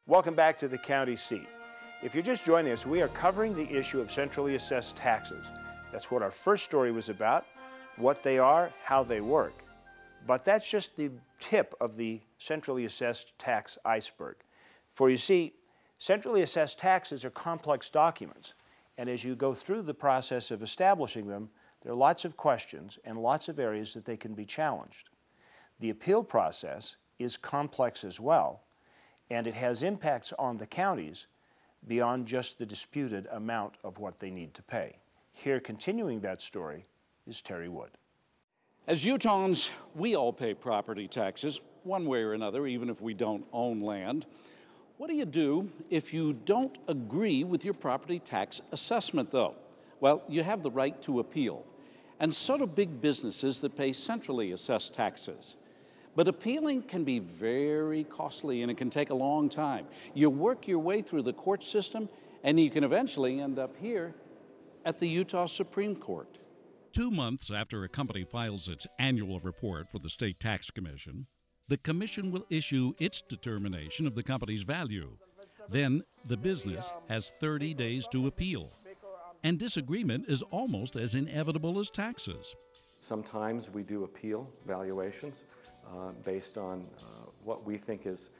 Welcome back to the county seat. If you're just joining us, we are covering the issue of centrally assessed taxes. That's what our first story was about, what they are, how they work. But that's just the tip of the centrally assessed tax iceberg. For you see, centrally assessed taxes are complex documents, and as you go through the process of establishing them, there are lots of questions and lots of areas that they can be challenged. The appeal process is complex as well, and it has impacts on the counties beyond just the disputed amount of what they need to pay. Here, continuing that story, is Terry Wood. As Utahns, we all pay property taxes, one way or another, even if we don't own land. What do you do if you don't agree with your property tax assessment, though? Well, you have the right to appeal, and so do big businesses that pay centrally assessed taxes. But appealing can be very costly, and it can take a long time. You work your way through the court system, and you can eventually end up here at the Utah Supreme Court. 2 months after a company files its annual report with the State Tax Commission, the Commission will issue its determination of the company's value. Then the business has 30 days to appeal. And disagreement is almost as inevitable as taxes. Sometimes we do appeal valuations based on what we think is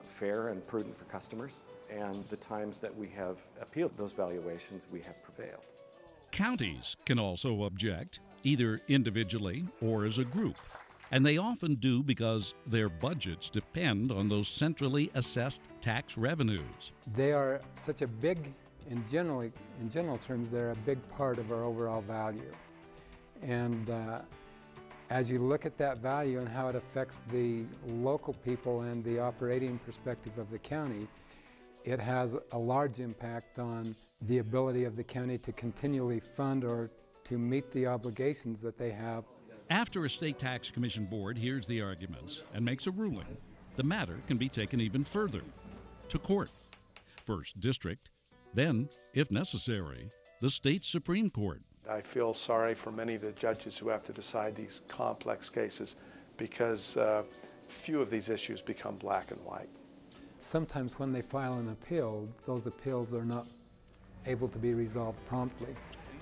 fair and prudent for customers. And the times that we have appealed those valuations, we have prevailed. Counties can also object, either individually or as a group. And they often do because their budgets depend on those centrally assessed tax revenues. They are such a big, in general terms, they're a big part of our overall value. And as you look at that value and how it affects the local people and the operating perspective of the county, it has a large impact on the ability of the county to continually fund or to meet the obligations that they have. After a State Tax Commission board hears the arguments and makes a ruling, the matter can be taken even further, to court. First district, then, if necessary, the state Supreme Court. I feel sorry for many of the judges who have to decide these complex cases because few of these issues become black and white. Sometimes when they file an appeal, those appeals are not able to be resolved promptly.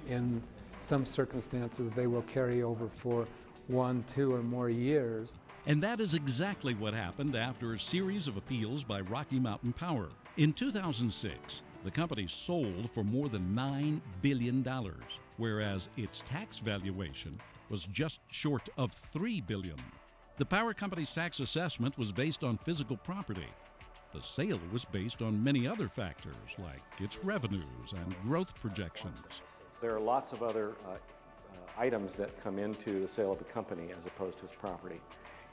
In some circumstances, they will carry over for 1, 2, or more years. And that is exactly what happened after a series of appeals by Rocky Mountain Power. In 2006, the company sold for more than $9 billion, whereas its tax valuation was just short of $3 billion. The power company's tax assessment was based on physical property. The sale was based on many other factors, like its revenues and growth projections. There are lots of other items that come into the sale of a company as opposed to its property.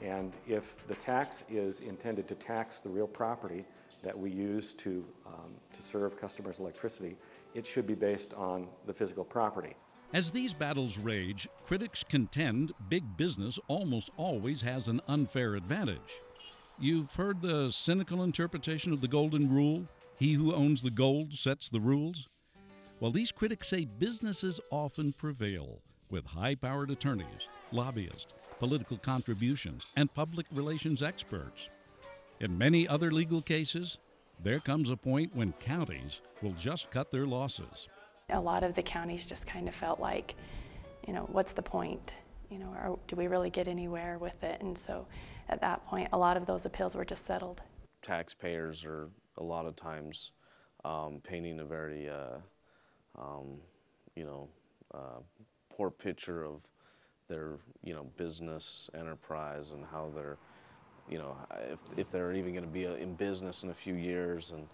And if the tax is intended to tax the real property that we use to serve customers electricity, it should be based on the physical property. As these battles rage, critics contend big business almost always has an unfair advantage. You've heard the cynical interpretation of the golden rule, he who owns the gold sets the rules? Well, these critics say businesses often prevail with high-powered attorneys, lobbyists, political contributions, and public relations experts. In many other legal cases, there comes a point when counties will just cut their losses. A lot of the counties just kind of felt like, what's the point? Or do we really get anywhere with it? And so at that point, a lot of those appeals were just settled. Taxpayers are a lot of times painting a very, poor picture of their, business enterprise and how they're, if they're even going to be in business in a few years, and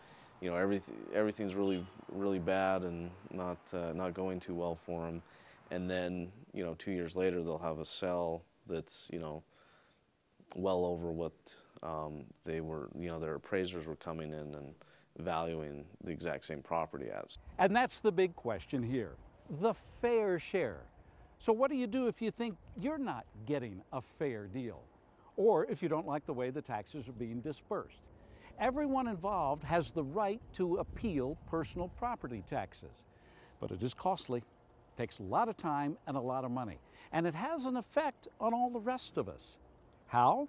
everything's really, really bad and not going too well for them. And then, 2 years later, they'll have a sale that's, well over what they were, their appraisers were coming in and valuing the exact same property as. And that's the big question here, the fair share. So what do you do if you think you're not getting a fair deal? Or if you don't like the way the taxes are being dispersed? Everyone involved has the right to appeal personal property taxes, but it is costly. Takes a lot of time and a lot of money. And it has an effect on all the rest of us. How?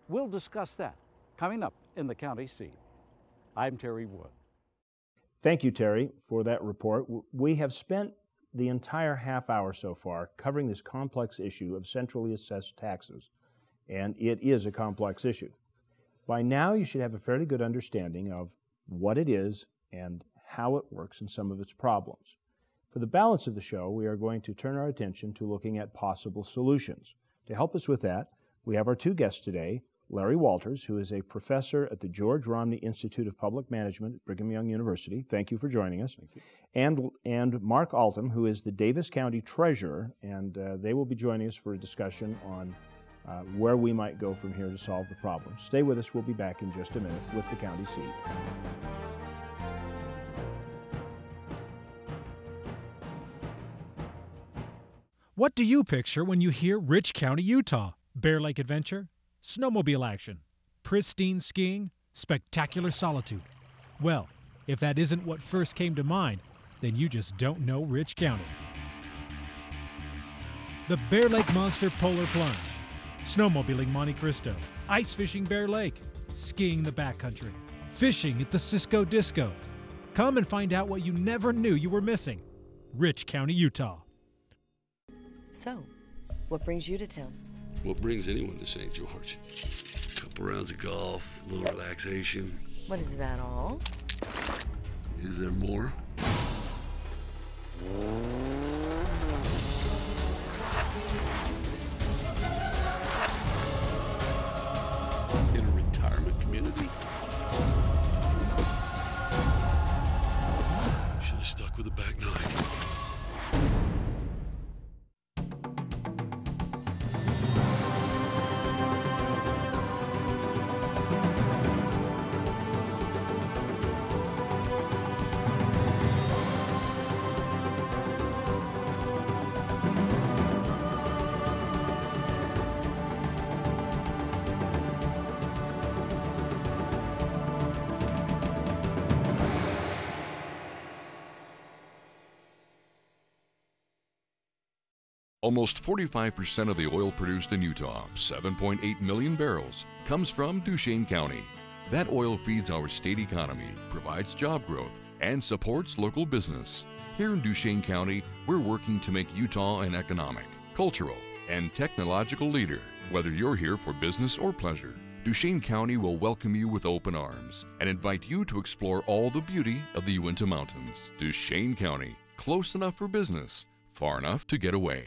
We'll discuss that coming up in the County Seat. I'm Terry Wood. Thank you, Terry, for that report. We have spent the entire half hour so far covering this complex issue of centrally assessed taxes, and it is a complex issue. By now, you should have a fairly good understanding of what it is and how it works and some of its problems. For the balance of the show, we are going to turn our attention to looking at possible solutions. To help us with that, we have our two guests today, Larry Walters, who is a professor at the George Romney Institute of Public Management at Brigham Young University. Thank you for joining us. Thank you. And Mark Altum, who is the Davis County Treasurer, and they will be joining us for a discussion on where we might go from here to solve the problem. Stay with us. We'll be back in just a minute with the county seat. What do you picture when you hear Rich County, Utah? Bear Lake Adventure? Snowmobile action? Pristine skiing? Spectacular solitude? Well, if that isn't what first came to mind, then you just don't know Rich County. The Bear Lake Monster Polar Plunge, snowmobiling Monte Cristo, ice fishing Bear Lake, skiing the backcountry, fishing at the Cisco Disco. Come and find out what you never knew you were missing. Rich County, Utah. So, what brings you to town? What brings anyone to St. George? A couple rounds of golf, a little relaxation. What, is that all? Is there more? In a retirement community? Should have stuck with the back nine. Almost 45% of the oil produced in Utah, 7.8 million barrels, comes from Duchesne County. That oil feeds our state economy, provides job growth, and supports local business. Here in Duchesne County, we're working to make Utah an economic, cultural, and technological leader. Whether you're here for business or pleasure, Duchesne County will welcome you with open arms and invite you to explore all the beauty of the Uinta Mountains. Duchesne County, close enough for business, far enough to get away.